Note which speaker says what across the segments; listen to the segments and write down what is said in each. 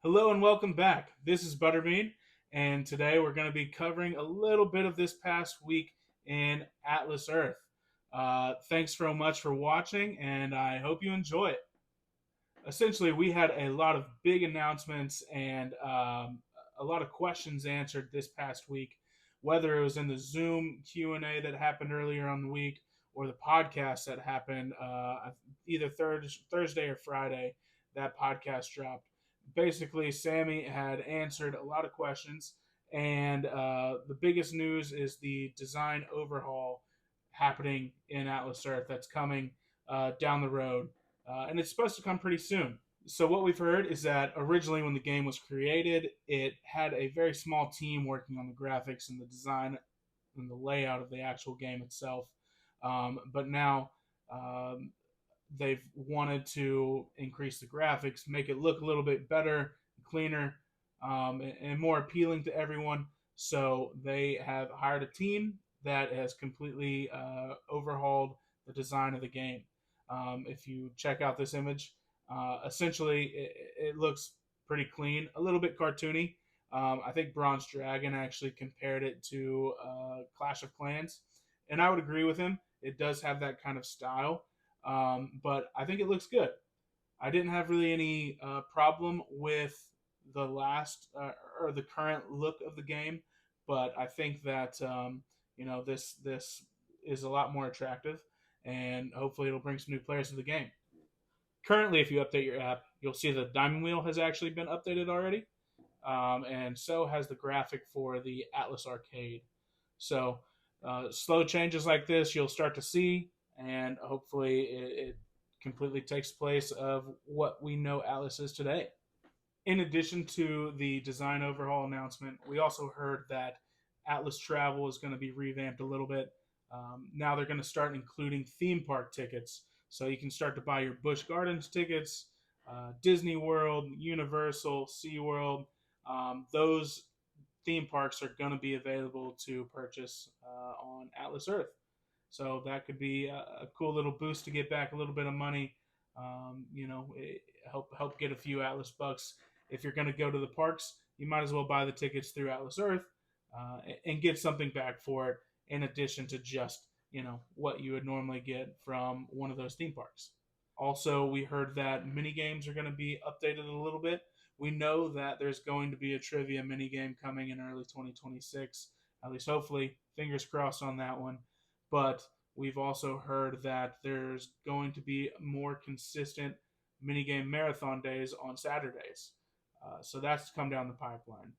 Speaker 1: Hello and welcome back. This is Butterbean, and today we're going to be covering a little bit of this past week in Atlas Earth. Thanks so much for watching, and I hope you enjoy it. Essentially, we had a lot of big announcements and a lot of questions answered this past week, whether it was in the Zoom Q&A that happened earlier on the week or the podcast that happened either Thursday or Friday. That podcast dropped. Basically, Sammy had answered a lot of questions, and the biggest news is the design overhaul happening in Atlas Earth that's coming down the road, and it's supposed to come pretty soon. So what we've heard is that originally when the game was created, it had a very small team working on the graphics and the design and the layout of the actual game itself. But now they've wanted to increase the graphics, make it look a little bit better, cleaner, and more appealing to everyone. So they have hired a team that has completely overhauled the design of the game. If you check out this image, essentially it looks pretty clean, a little bit cartoony. I think Bronze Dragon actually compared it to Clash of Clans, and I would agree with him. It does have that kind of style, but I think it looks good. I didn't have really any problem with the last or the current look of the game, but I think that this is a lot more attractive, and hopefully it'll bring some new players to the game. Currently, if you update your app, you'll see the diamond wheel has actually been updated already, and so has the graphic for the Atlas Arcade. So slow changes like this you'll start to see, and hopefully it completely takes place of what we know Atlas is today. In addition to the design overhaul announcement, we also heard that Atlas Travel is going to be revamped a little bit. Now they're going to start including theme park tickets. So you can start to buy your Busch Gardens tickets, Disney World, Universal, SeaWorld. Those theme parks are going to be available to purchase on Atlas Earth. So that could be a cool little boost to get back a little bit of money. Help get a few Atlas bucks. If you're going to go to the parks, you might as well buy the tickets through Atlas Earth and get something back for it in addition to just what you would normally get from one of those theme parks. Also, we heard that mini games are going to be updated a little bit. We know that there's going to be a trivia mini game coming in early 2026, at least hopefully. Fingers crossed on that one. But we've also heard that there's going to be more consistent minigame marathon days on Saturdays. So that's come down the pipeline.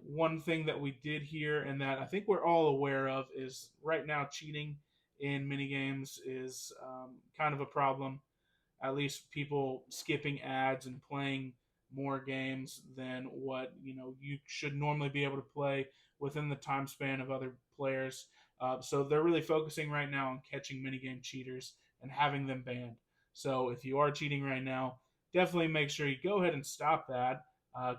Speaker 1: One thing that we did hear and that I think we're all aware of is right now cheating in minigames is kind of a problem. At least people skipping ads and playing more games than what you should normally be able to play within the time span of other players. So they're really focusing right now on catching minigame cheaters and having them banned. So if you are cheating right now, definitely make sure you go ahead and stop that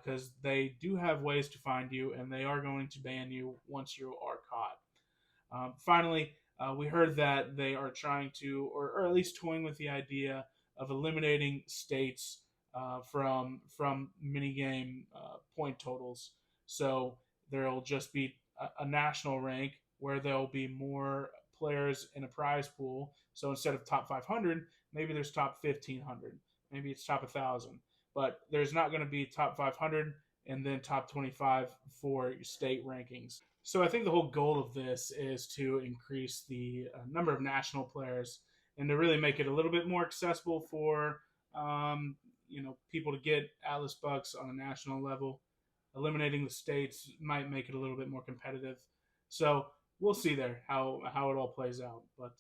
Speaker 1: because they do have ways to find you and they are going to ban you once you are caught. Finally, we heard that they are trying to, or at least toying with the idea of eliminating states from minigame point totals. So there'll just be a national rank where there'll be more players in a prize pool. So instead of top 500, maybe there's top 1,500, maybe it's top 1,000, but there's not going to be top 500 and then top 25 for state rankings. So I think the whole goal of this is to increase the number of national players and to really make it a little bit more accessible for people to get Atlas Bucks on a national level. Eliminating the states might make it a little bit more competitive. So we'll see there how it all plays out. But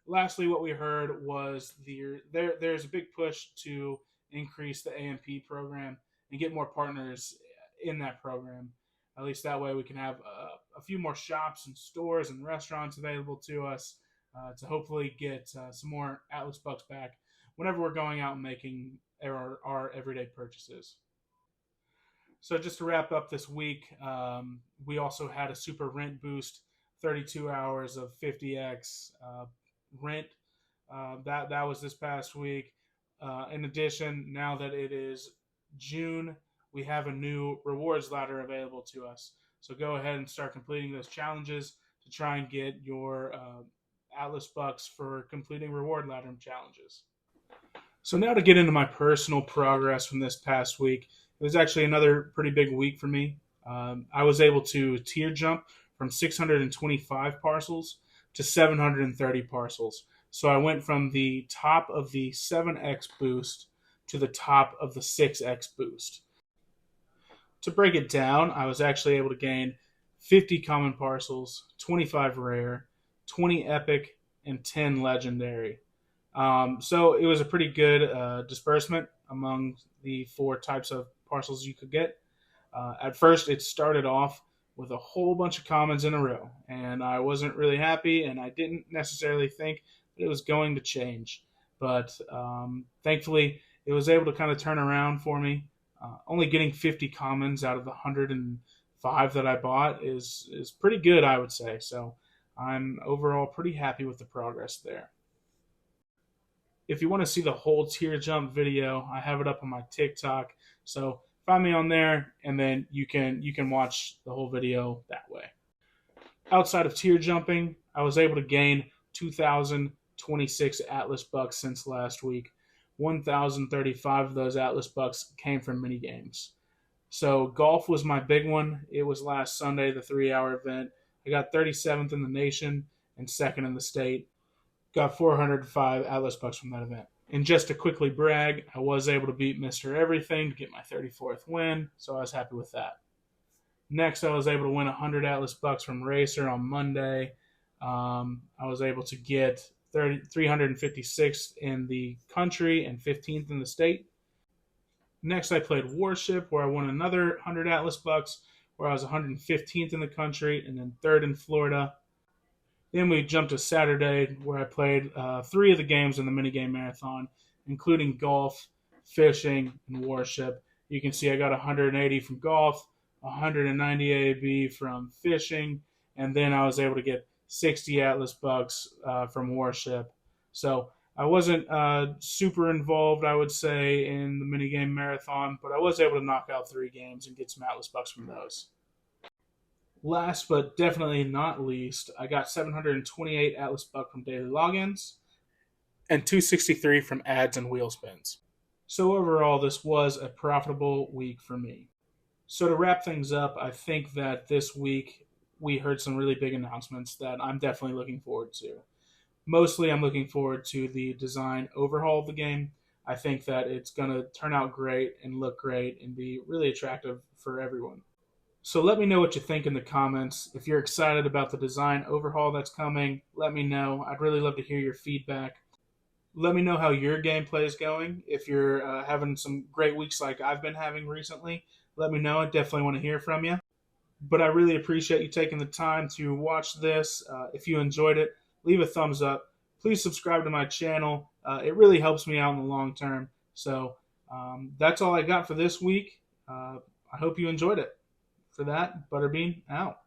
Speaker 1: lastly, what we heard was there's a big push to increase the AMP program and get more partners in that program. At least that way we can have a few more shops and stores and restaurants available to us to hopefully get some more Atlas Bucks back whenever we're going out and making our everyday purchases. So just to wrap up this week, we also had a super rent boost, 32 hours of 50x rent. That was this past week. In addition, now that it is June, we have a new rewards ladder available to us. So go ahead and start completing those challenges to try and get your Atlas Bucks for completing reward ladder challenges. So now to get into my personal progress from this past week, it was actually another pretty big week for me. I was able to tier jump from 625 parcels to 730 parcels. So I went from the top of the 7x boost to the top of the 6x boost. To break it down, I was actually able to gain 50 common parcels, 25 rare, 20 epic, and 10 legendary. So it was a pretty good disbursement among the 4 types of parcels you could get. At first, it started off with a whole bunch of commons in a row, and I wasn't really happy, and I didn't necessarily think that it was going to change. But thankfully, it was able to kind of turn around for me. Only getting 50 commons out of the 105 that I bought is pretty good, I would say. So I'm overall pretty happy with the progress there. If you want to see the whole tier jump video, I have it up on my TikTok. So find me on there, and then you can watch the whole video that way. Outside of tier jumping, I was able to gain 2,026 Atlas Bucks since last week. 1,035 of those Atlas Bucks came from mini games. So golf was my big one. It was last Sunday, the 3-hour event. I got 37th in the nation and 2nd in the state. Got 405 Atlas Bucks from that event. And just to quickly brag, I was able to beat Mr. Everything to get my 34th win, so I was happy with that. Next, I was able to win 100 Atlas Bucks from Racer on Monday. I was able to get 356th in the country and 15th in the state. Next, I played Warship, where I won another 100 Atlas Bucks, where I was 115th in the country and then 3rd in Florida. Then we jumped to Saturday, where I played 3 of the games in the minigame marathon, including golf, fishing, and Warship. You can see I got 180 from golf, 190 AB from fishing, and then I was able to get 60 Atlas Bucks from Warship. So I wasn't super involved, I would say, in the minigame marathon, but I was able to knock out 3 games and get some Atlas Bucks from those. Last but definitely not least, I got 728 Atlas Bucks from daily logins and 263 from ads and wheel spins. So overall, this was a profitable week for me. So to wrap things up, I think that this week we heard some really big announcements that I'm definitely looking forward to. Mostly, I'm looking forward to the design overhaul of the game. I think that it's going to turn out great and look great and be really attractive for everyone. So let me know what you think in the comments. If you're excited about the design overhaul that's coming, let me know. I'd really love to hear your feedback. Let me know how your gameplay is going. If you're having some great weeks like I've been having recently, let me know. I definitely want to hear from you. But I really appreciate you taking the time to watch this. If you enjoyed it, leave a thumbs up. Please subscribe to my channel. It really helps me out in the long term. So that's all I got for this week. I hope you enjoyed it. For that, Butterbean out.